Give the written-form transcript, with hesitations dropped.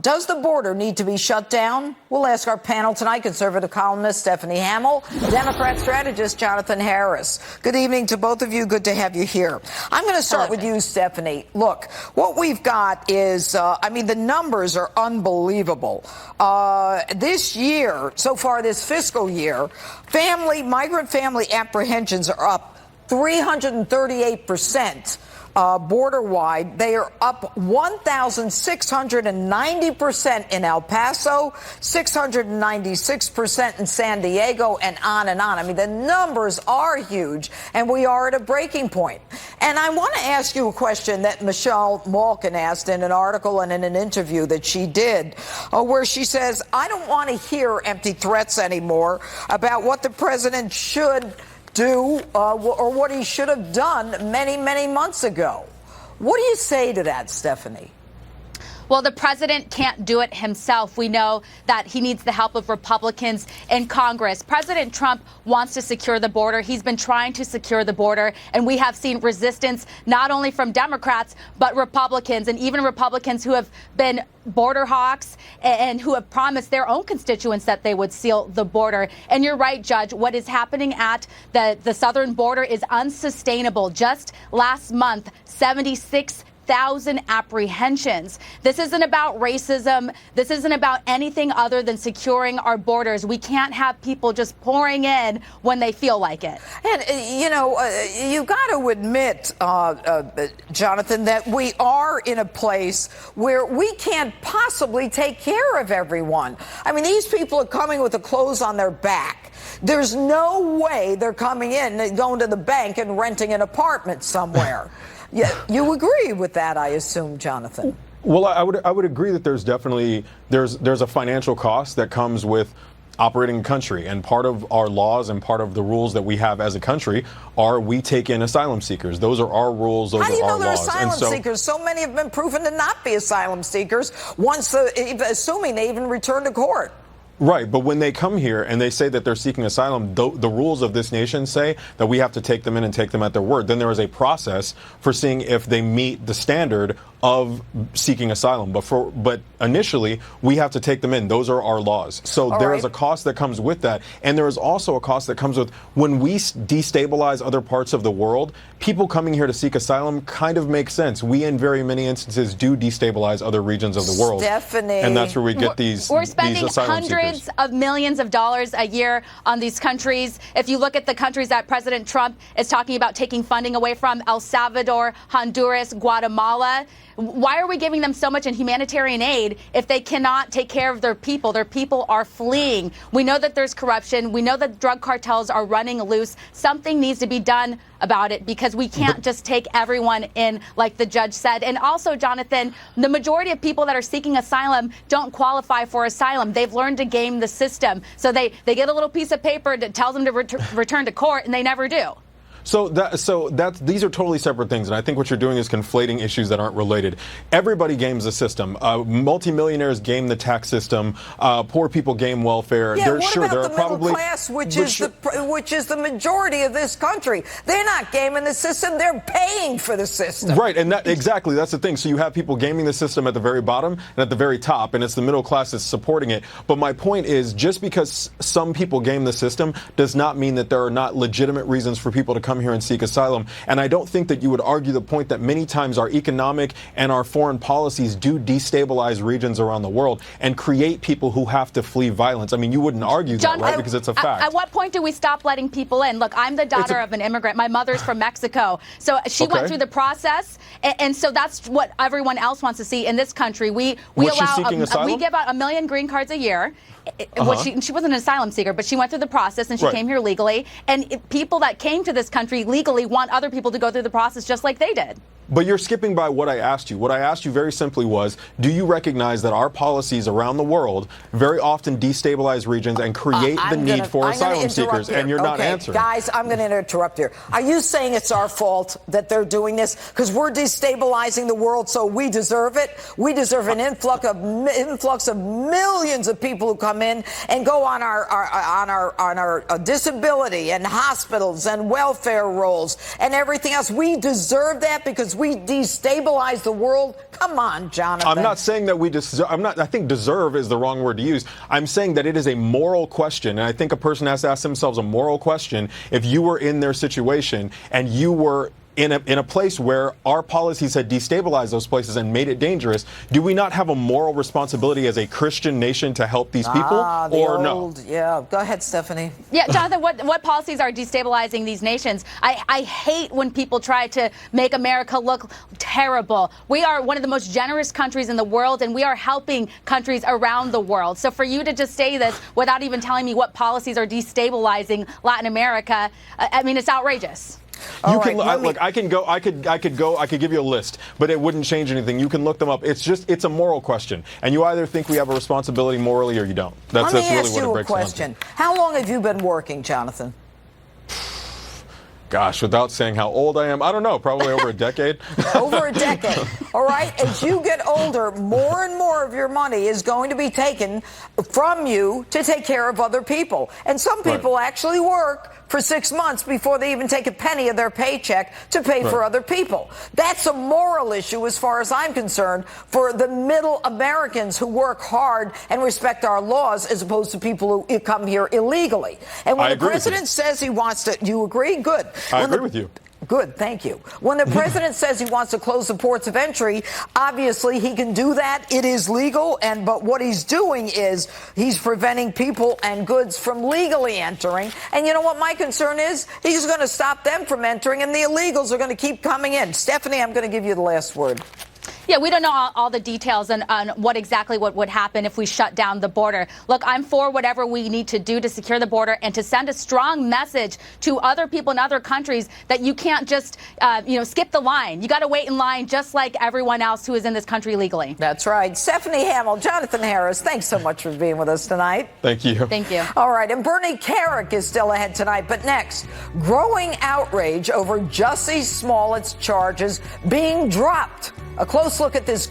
Does the border need to be shut down? We'll ask our panel tonight, conservative columnist Stephanie Hamill, Democrat strategist Jonathan Harris. Good evening to both of you. Good to have you here. I'm going to start with you, Stephanie. Look, what we've got is, the numbers are unbelievable. This year, so far this fiscal year, migrant family apprehensions are up 338%. Border-wide, they are up 1,690% in El Paso, 696% in San Diego, and on and on. I mean, the numbers are huge, and we are at a breaking point. And I want to ask you a question that Michelle Malkin asked in an article and in an interview that she did, where she says, I don't want to hear empty threats anymore about what the president should do or what he should have done many, many months ago. What do you say to that, Stephanie? Well, the president can't do it himself. We know that he needs the help of Republicans in Congress. President Trump wants to secure the border. He's been trying to secure the border, and we have seen resistance not only from Democrats, but Republicans, and even Republicans who have been border hawks and who have promised their own constituents that they would seal the border. And you're right, Judge, what is happening at the southern border is unsustainable. Just last month, 76,000 apprehensions. This isn't about racism. This isn't about anything other than securing our borders. We can't have people just pouring in when they feel like it. And, you got to admit, Jonathan, that we are in a place where we can't possibly take care of everyone. I mean, these people are coming with the clothes on their back. There's no way they're coming in and going to the bank and renting an apartment somewhere. Yeah, you agree with that, I assume, Jonathan. Well, I would agree that there's definitely there's a financial cost that comes with operating a country, and part of our laws and part of the rules that we have as a country are we take in asylum seekers. Those are our rules. Those How do you are know our they're laws. asylum seekers? So many have been proven to not be asylum seekers once, assuming they even return to court. Right, but when they come here and they say that they're seeking asylum, the rules of this nation say that we have to take them in and take them at their word. Then there is a process for seeing if they meet the standard of seeking asylum. But initially, we have to take them in. Those are our laws. So there is a cost that comes with that. And there is also a cost that comes with when we destabilize other parts of the world, people coming here to seek asylum kind of makes sense. We, in very many instances, do destabilize other regions of the world. Stephanie. And that's where we get these We're spending asylum hundreds seekers. of millions of dollars a year on these countries. If you look at the countries that President Trump is talking about taking funding away from, El Salvador, Honduras, Guatemala, why are we giving them so much in humanitarian aid if they cannot take care of their people? Their people are fleeing. We know that there's corruption. We know that drug cartels are running loose. Something needs to be done about it because we can't just take everyone in like the judge said. And also, Jonathan, the majority of people that are seeking asylum don't qualify for asylum. They've learned to game the system. So they get a little piece of paper that tells them to return to court, and they never do. So these are totally separate things, and I think what you're doing is conflating issues that aren't related. Everybody games the system. Multimillionaires game the tax system. Poor people game welfare. Yeah, what about the middle class, which is the majority of this country? They're not gaming the system. They're paying for the system. Right, and exactly that's the thing. So you have people gaming the system at the very bottom and at the very top, and it's the middle class that's supporting it. But my point is, just because some people game the system does not mean that there are not legitimate reasons for people to come here and seek asylum. And I don't think that you would argue the point that many times our economic and our foreign policies do destabilize regions around the world and create people who have to flee violence. I mean, you wouldn't argue John, that, right? Because it's a fact. At what point do we stop letting people in? Look, I'm the daughter of an immigrant. My mother's from Mexico. So she went through the process. And so that's what everyone else wants to see in this country. We give out 1 million green cards a year. She wasn't an asylum seeker, but she went through the process and she came here legally. And people that came to this country legally want other people to go through the process just like they did. But you're skipping by what I asked you. What I asked you very simply was, do you recognize that our policies around the world very often destabilize regions and create the need for asylum seekers? And you're not answering. Guys, I'm going to interrupt here. Are you saying it's our fault that they're doing this? Because we're destabilizing the world, so we deserve it? We deserve an influx of millions of people who come in and go on our disability and hospitals and welfare rolls and everything else. We deserve that because as we destabilize the world? Come on, Jonathan. I'm not saying that we I think deserve is the wrong word to use. I'm saying that it is a moral question. And I think a person has to ask themselves a moral question. If you were in their situation and you were in a place where our policies had destabilized those places and made it dangerous, do we not have a moral responsibility as a Christian nation to help these people, or no? Yeah, go ahead, Stephanie. Yeah, Jonathan, what policies are destabilizing these nations? I hate when people try to make America look terrible. We are one of the most generous countries in the world, and we are helping countries around the world. So for you to just say this without even telling me what policies are destabilizing Latin America, I mean, it's outrageous. You can look. I could give you a list, but it wouldn't change anything. You can look them up. It's a moral question, and you either think we have a responsibility morally or you don't. That's really what it breaks down to. Let me ask you a question. How long have you been working, Jonathan? Gosh, without saying how old I am, I don't know, probably over a decade. Over a decade. All right. As you get older, more and more of your money is going to be taken from you to take care of other people. And some people actually work for 6 months before they even take a penny of their paycheck to pay for other people. That's a moral issue as far as I'm concerned for the middle Americans who work hard and respect our laws as opposed to people who come here illegally. And when the president says he wants to, you agree? Good. I agree with you. Good, thank you. When the president says he wants to close the ports of entry, obviously he can do that. It is legal, but what he's doing is he's preventing people and goods from legally entering. And you know what my concern is? He's going to stop them from entering, and the illegals are going to keep coming in. Stephanie, I'm going to give you the last word. Yeah, we don't know all the details on what exactly would happen if we shut down the border. Look, I'm for whatever we need to do to secure the border and to send a strong message to other people in other countries that you can't just, skip the line. You got to wait in line just like everyone else who is in this country legally. That's right. Stephanie Hamill, Jonathan Harris, thanks so much for being with us tonight. Thank you. Thank you. All right. And Bernie Carrick is still ahead tonight. But next, growing outrage over Jussie Smollett's charges being dropped. A close look at this